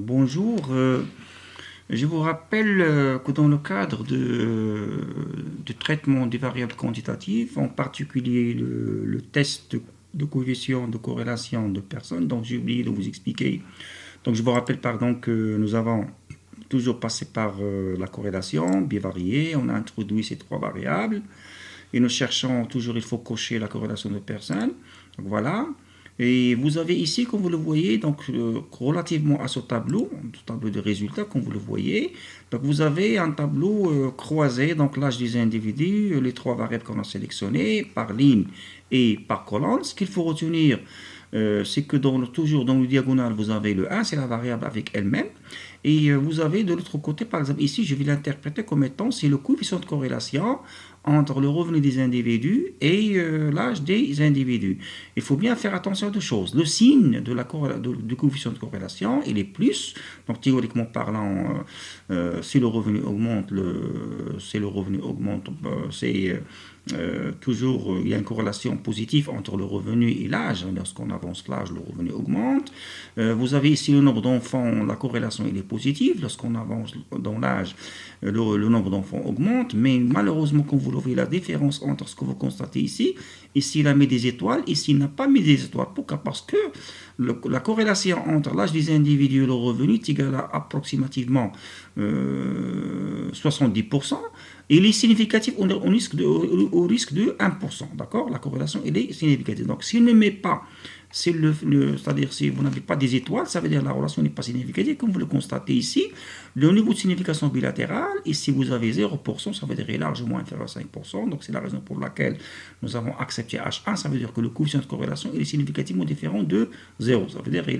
Bonjour. Je vous rappelle que dans le cadre du traitement des variables quantitatives, en particulier le test de coefficient de corrélation de personnes, donc j'ai oublié de vous expliquer. Donc je vous rappelle pardon que nous avons toujours passé par la corrélation bivariée, on a introduit ces trois variables et nous cherchons toujours, il faut cocher la corrélation de personnes. Donc voilà. Et vous avez ici, comme vous le voyez, donc relativement à ce tableau de résultats, comme vous le voyez, donc vous avez un tableau croisé, donc l'âge des individus, les trois variables qu'on a sélectionnées, par ligne et par colonne. Ce qu'il faut retenir, c'est que toujours dans le diagonal, vous avez le 1, c'est la variable avec elle-même. Et vous avez de l'autre côté, par exemple, ici, je vais l'interpréter comme étant, c'est le coefficient de corrélation entre le revenu des individus et l'âge des individus. Il faut bien faire attention à deux choses. Le signe du coefficient de corrélation, il est plus. Donc théoriquement parlant, si le revenu augmente, toujours, il y a une corrélation positive entre le revenu et l'âge. Lorsqu'on avance l'âge, le revenu augmente. Vous avez ici le nombre d'enfants, la corrélation il est positive. Lorsqu'on avance dans l'âge, le nombre d'enfants augmente. Mais malheureusement, quand vous voyez la différence entre ce que vous constatez ici il a mis des étoiles, ici il n'a pas mis des étoiles. Pourquoi? Parce que la corrélation entre l'âge des individus et le revenu est égale à approximativement 70%. Et il est significatif au risque de 1%. D'accord? La corrélation elle est significative. Donc s'il ne met pas, c'est-à-dire si vous n'avez pas des étoiles, ça veut dire que la relation n'est pas significative. Comme vous le constatez ici, le niveau de signification bilatérale, ici vous avez 0%, ça veut dire qu'il est largement inférieur à 5%. Donc c'est la raison pour laquelle nous avons accepté H1. Ça veut dire que le coefficient de corrélation il est significativement différent de 0. Ça veut dire que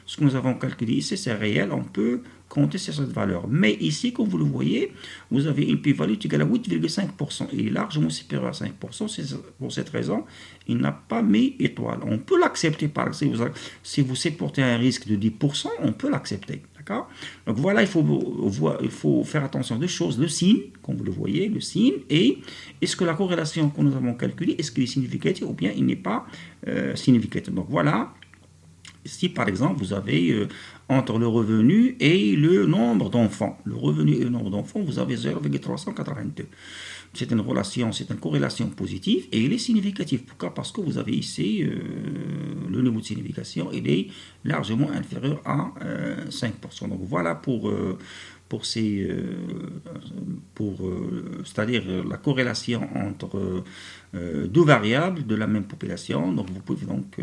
ce que nous avons calculé ici, c'est réel. On peut compter sur cette valeur. Mais ici, comme vous le voyez, vous avez une p-value égale à 8,5%. Il est largement supérieur à 5%. C'est pour cette raison, il n'a pas mis étoile. On peut l'accepter par exemple. Si vous supportez un risque de 10%, on peut l'accepter. D'accord? Donc voilà, il faut faire attention à deux choses. Le signe, comme vous le voyez, le signe, et est-ce que la corrélation que nous avons calculée, est-ce qu'elle est significative ou bien il n'est pas significatif. Donc voilà. Si par exemple vous avez entre le revenu et le nombre d'enfants, le revenu et le nombre d'enfants, vous avez 0,382. C'est une corrélation positive et il est significatif. Pourquoi? Parce que vous avez ici le niveau de signification, il est largement inférieur à 5%. Donc voilà c'est-à-dire la corrélation entre deux variables de la même population. Donc vous pouvez donc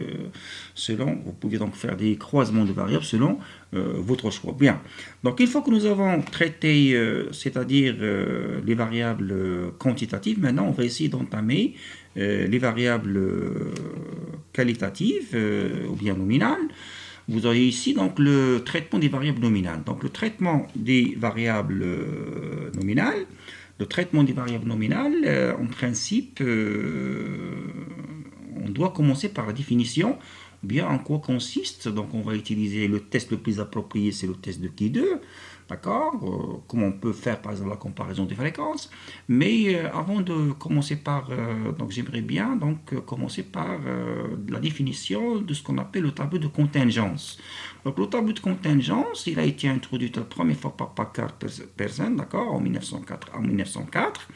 faire des croisements de variables selon votre choix. Bien. Donc une fois que nous avons traité, c'est-à-dire les variables quantitatives, maintenant on va essayer d'entamer les variables qualitatives ou bien nominales. Vous avez ici donc le traitement des variables nominales. Donc le traitement des variables nominales, en principe, on doit commencer par la définition, bien en quoi consiste. Donc on va utiliser le test le plus approprié, c'est le test de Key-2. D'accord? Comment on peut faire par exemple la comparaison des fréquences. Mais avant de commencer par, donc j'aimerais bien commencer par la définition de ce qu'on appelle le tableau de contingence. Donc le tableau de contingence, il a été introduit la première fois par Packard Pearson, d'accord, en 1904.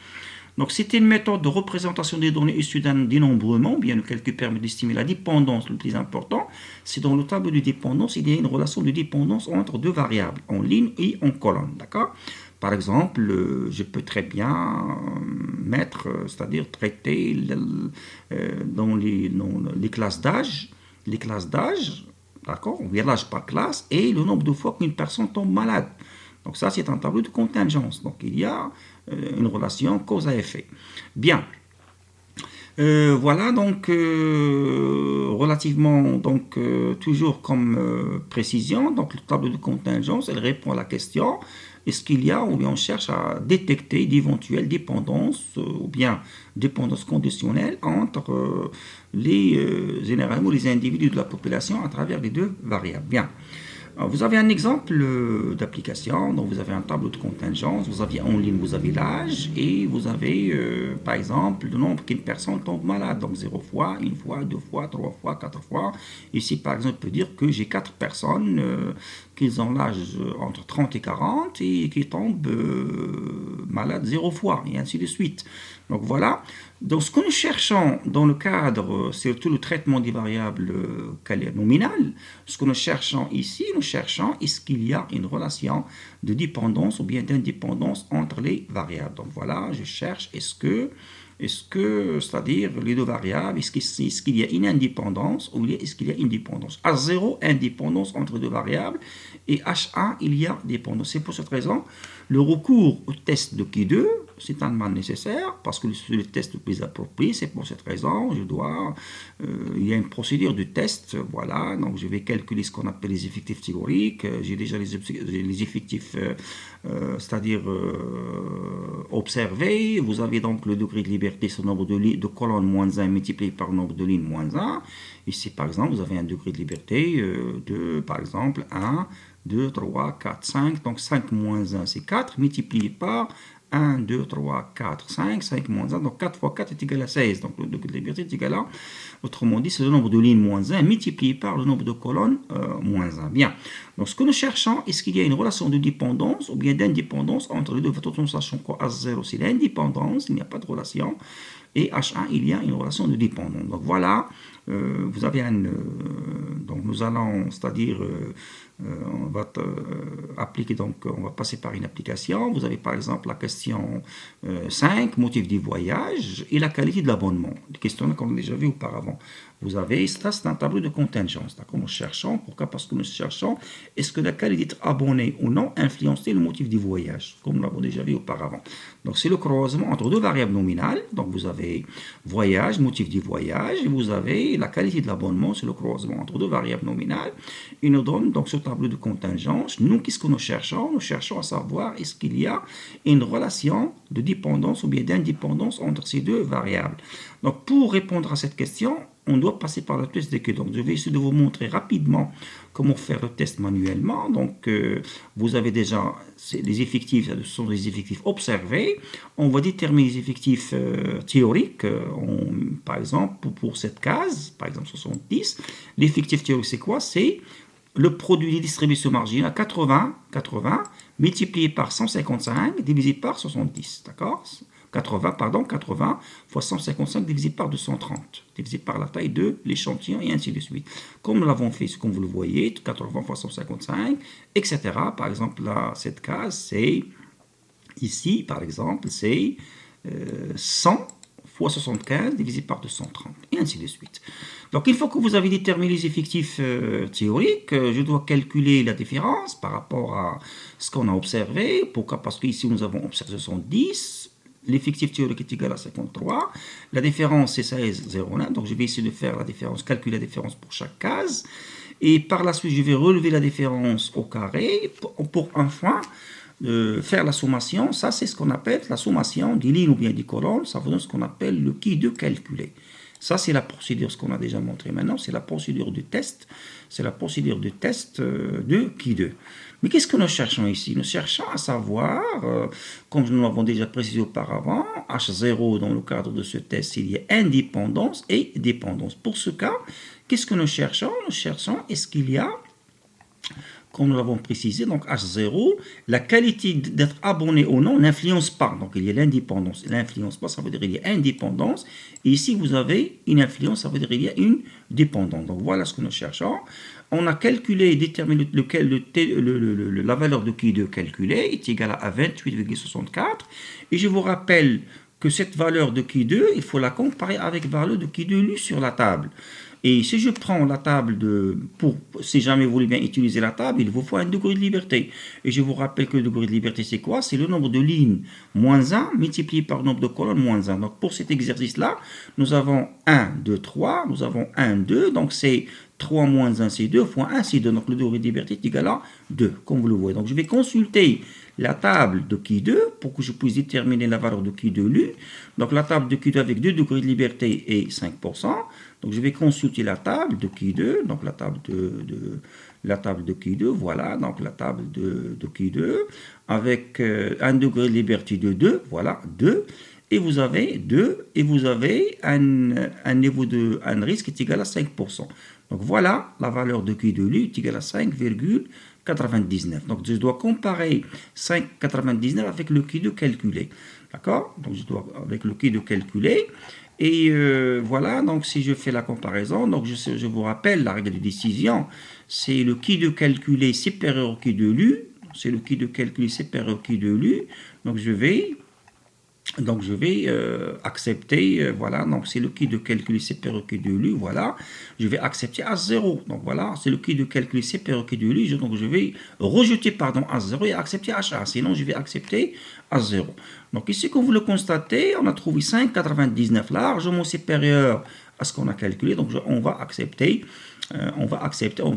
Donc, c'était une méthode de représentation des données issues d'un dénombrement, bien le calcul permet d'estimer la dépendance. Le plus important, c'est dans le tableau de dépendance, il y a une relation de dépendance entre deux variables, en ligne et en colonne, d'accord? Par exemple, je peux très bien c'est-à-dire traiter dans les classes d'âge, d'accord? On vient l'âge par classe et le nombre de fois qu'une personne tombe malade. Donc ça, c'est un tableau de contingence. Donc il y a une relation cause à effet. Bien. Voilà donc relativement toujours comme précision. Donc le tableau de contingence, elle répond à la question est-ce qu'il y a ou bien on cherche à détecter d'éventuelles dépendances ou bien dépendances conditionnelles entre généralement les individus de la population à travers les deux variables. Bien. Alors, vous avez un exemple d'application, donc vous avez un tableau de contingence, vous avez en ligne, vous avez l'âge, et vous avez, par exemple, le nombre qu'une personne tombe malade, donc 0 fois, 1 fois, 2 fois, 3 fois, 4 fois. Ici, par exemple, on peut dire que j'ai 4 personnes qui ont l'âge entre 30 et 40 et qui tombent malades 0 fois, et ainsi de suite. Donc voilà. Donc ce que nous cherchons dans le cadre, surtout le traitement des variables nominales, ce que nous cherchons ici, nous cherchons est-ce qu'il y a une relation de dépendance ou bien d'indépendance entre les variables. Donc voilà, je cherche c'est-à-dire les deux variables, est-ce qu'il y a une indépendance ou est-ce qu'il y a une dépendance. H0, indépendance entre deux variables, et H1, il y a dépendance. C'est pour cette raison, le recours au test de Q2, c'est un mal nécessaire, parce que c'est le test le plus approprié. C'est pour cette raison, il y a une procédure de test, voilà, donc je vais calculer ce qu'on appelle les effectifs théoriques. J'ai déjà les effectifs, c'est-à-dire observés. Vous avez donc le degré de liberté, ce nombre de colonnes moins 1 multiplié par le nombre de lignes moins 1. Ici, par exemple, vous avez un degré de liberté de, par exemple, 1, 2, 3, 4, 5. Donc 5 moins 1, c'est 4, multiplié par 1, 2, 3, 4, 5, 5 moins 1, donc 4 fois 4 est égal à 16, donc le degré de liberté est égal à, autrement dit, c'est le nombre de lignes moins 1 multiplié par le nombre de colonnes moins 1. Bien, donc ce que nous cherchons, est-ce qu'il y a une relation de dépendance ou bien d'indépendance entre les deux? Nous sachons que H0 c'est l'indépendance, il n'y a pas de relation, et H1 il y a une relation de dépendance. Donc voilà, vous avez donc nous allons, c'est-à-dire on va appliquer, donc on va passer par une application. Vous avez par exemple la question 5, motif du voyage et la qualité de l'abonnement. Des questions qu'on a déjà vues auparavant. Vous avez, ça c'est un tableau de contingence. D'accord, nous cherchons, pourquoi? Parce que nous cherchons, est-ce que la qualité d'être abonné ou non influençait le motif du voyage, comme nous l'avons déjà vu auparavant. Donc c'est le croisement entre deux variables nominales. Donc vous avez voyage, motif du voyage, et vous avez la qualité de l'abonnement, c'est le croisement entre deux variables nominales. Il nous donne donc ce tableau de contingence. Nous, qu'est-ce que nous cherchons? Nous cherchons à savoir est-ce qu'il y a une relation de dépendance ou bien d'indépendance entre ces deux variables. Donc pour répondre à cette question, on doit passer par le test de Q. Donc je vais essayer de vous montrer rapidement comment faire le test manuellement. Donc vous avez déjà les effectifs, ce sont des effectifs observés. On va déterminer les effectifs théoriques. Par exemple, pour cette case, par exemple 70, l'effectif théorique c'est quoi? C'est le produit des distributions marginales 80 multiplié par 155 divisé par 70, d'accord? 80 fois 155 divisé par 230, divisé par la taille de l'échantillon et ainsi de suite. Comme nous l'avons fait, comme vous le voyez, 80 fois 155, etc. Par exemple, là, cette case, c'est, ici, par exemple, c'est 100 fois 75 divisé par 230, et ainsi de suite. Donc, une fois que vous avez déterminé les effectifs théoriques, je dois calculer la différence par rapport à ce qu'on a observé. Pourquoi? Parce qu'ici, nous avons observé 70, l'effectif théorique est égal à 53, la différence c'est 16,09, donc je vais essayer de faire la différence, calculer la différence pour chaque case, et par la suite, je vais relever la différence au carré pour enfin faire la sommation. Ça, c'est ce qu'on appelle la sommation des lignes ou bien des colonnes. Ça vous donne ce qu'on appelle le Q2 calculé. Ça, c'est la procédure, ce qu'on a déjà montré maintenant, c'est la procédure de test. C'est la procédure de test de Q2. Mais qu'est-ce que nous cherchons ici? Nous cherchons à savoir, comme nous l'avons déjà précisé auparavant, H0 dans le cadre de ce test, il y a indépendance et dépendance. Pour ce cas, qu'est-ce que nous cherchons? Nous cherchons, est-ce qu'il y a, comme nous l'avons précisé, donc H0, la qualité d'être abonné ou non n'influence pas. Donc il y a l'indépendance. L'influence pas, ça veut dire qu'il y a indépendance. Et ici, vous avez une influence, ça veut dire qu'il y a une dépendance. Donc voilà ce que nous cherchons. On a calculé et déterminé la valeur de Q2 calculée est égale à 28,64. Et je vous rappelle que cette valeur de Q2, il faut la comparer avec la valeur de Q2 lue sur la table. Et si je prends la table si jamais vous voulez bien utiliser la table, il vous faut un degré de liberté. Et je vous rappelle que le degré de liberté, c'est quoi? C'est le nombre de lignes moins 1 multiplié par le nombre de colonnes moins 1. Donc pour cet exercice-là, nous avons 1, 2, 3, nous avons 1, 2, donc c'est 3 moins 1, c'est 2, fois 1, c'est 2. Donc le degré de liberté est égal à 2, comme vous le voyez. Donc je vais consulter la table de Q2 pour que je puisse déterminer la valeur de Q2 lue. Donc la table de Q2 avec 2 degrés de liberté est 5%. Donc je vais consulter la table de Q2, donc la table de Q2, voilà, donc la table de Q2, avec un degré de liberté de 2, voilà, 2, et vous avez 2, et vous avez un niveau un risque qui est égal à 5%. Donc voilà, la valeur de Q de lui est égale à 5,99. Donc je dois comparer 5,99 avec le Q de calculé. D'accord? Donc je dois avec le Q de calculé. Et voilà, donc si je fais la comparaison, donc je vous rappelle la règle de décision, c'est le Q de calculé supérieur au Q de lu, c'est le Q de calculé supérieur au Q de lu, donc je vais accepter, voilà, donc c'est le Q de calcul supérieur au Q de lu, voilà, je vais accepter H0, donc voilà, c'est le Q de calcul supérieur au Q de lu, donc je vais rejeter, pardon, H0 et accepter HA, sinon je vais accepter H0. Donc ici, comme vous le constatez, on a trouvé 5,99 largement supérieur à ce qu'on a calculé, donc on va accepter, on va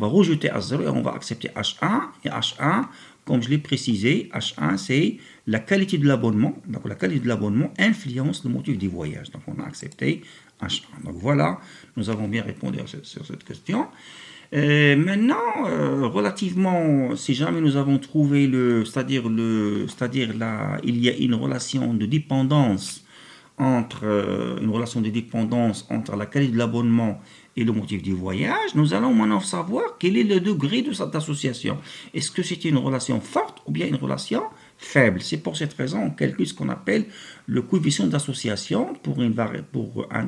rejeter H0 et on va accepter H1, et H1, comme je l'ai précisé, H1, c'est la qualité de l'abonnement. Donc, la qualité de l'abonnement influence le motif du voyage. Donc, on a accepté H1. Donc, voilà, nous avons bien répondu sur cette question. Maintenant, relativement, si jamais nous avons trouvé il y a une relation de dépendance entre la qualité de l'abonnement et le motif du voyage, nous allons maintenant savoir quel est le degré de cette association. Est-ce que c'est une relation forte ou bien une relation faible? C'est pour cette raison qu'on calcule ce qu'on appelle le coefficient d'association pour un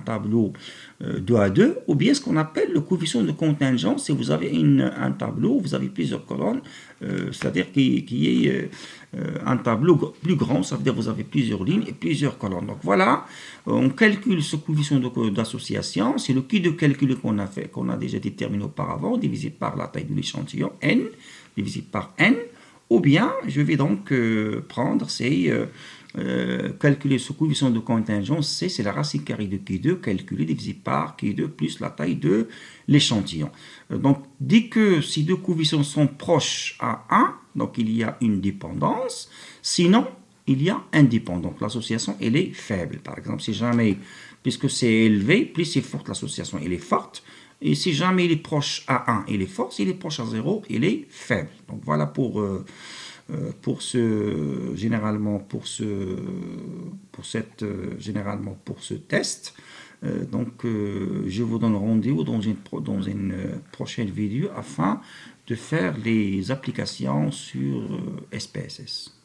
tableau 2 à 2, ou bien ce qu'on appelle le coefficient de contingence si vous avez un tableau, vous avez plusieurs colonnes, c'est-à-dire qui est un tableau plus grand, ça veut dire que vous avez plusieurs lignes et plusieurs colonnes. Donc voilà, on calcule ce coefficient d'association, c'est le Q de calcul qu'on a déjà déterminé auparavant, divisé par la taille de l'échantillon, n, divisé par n, ou bien je vais donc prendre calculer ce coefficient de contingence, c'est la racine carrée de Q2 calculée divisé par Q2 plus la taille de l'échantillon. Donc dès que ces deux coefficients sont proches à 1, donc il y a une dépendance, sinon il y a indépendance. L'association elle est faible. Par exemple, si jamais, puisque c'est élevé, plus c'est forte l'association, elle est forte. Et si jamais il est proche à 1, il est fort. S'il est proche à 0, il est faible. Donc voilà pour ce test. Donc je vous donne rendez-vous dans une prochaine vidéo afin de faire les applications sur SPSS.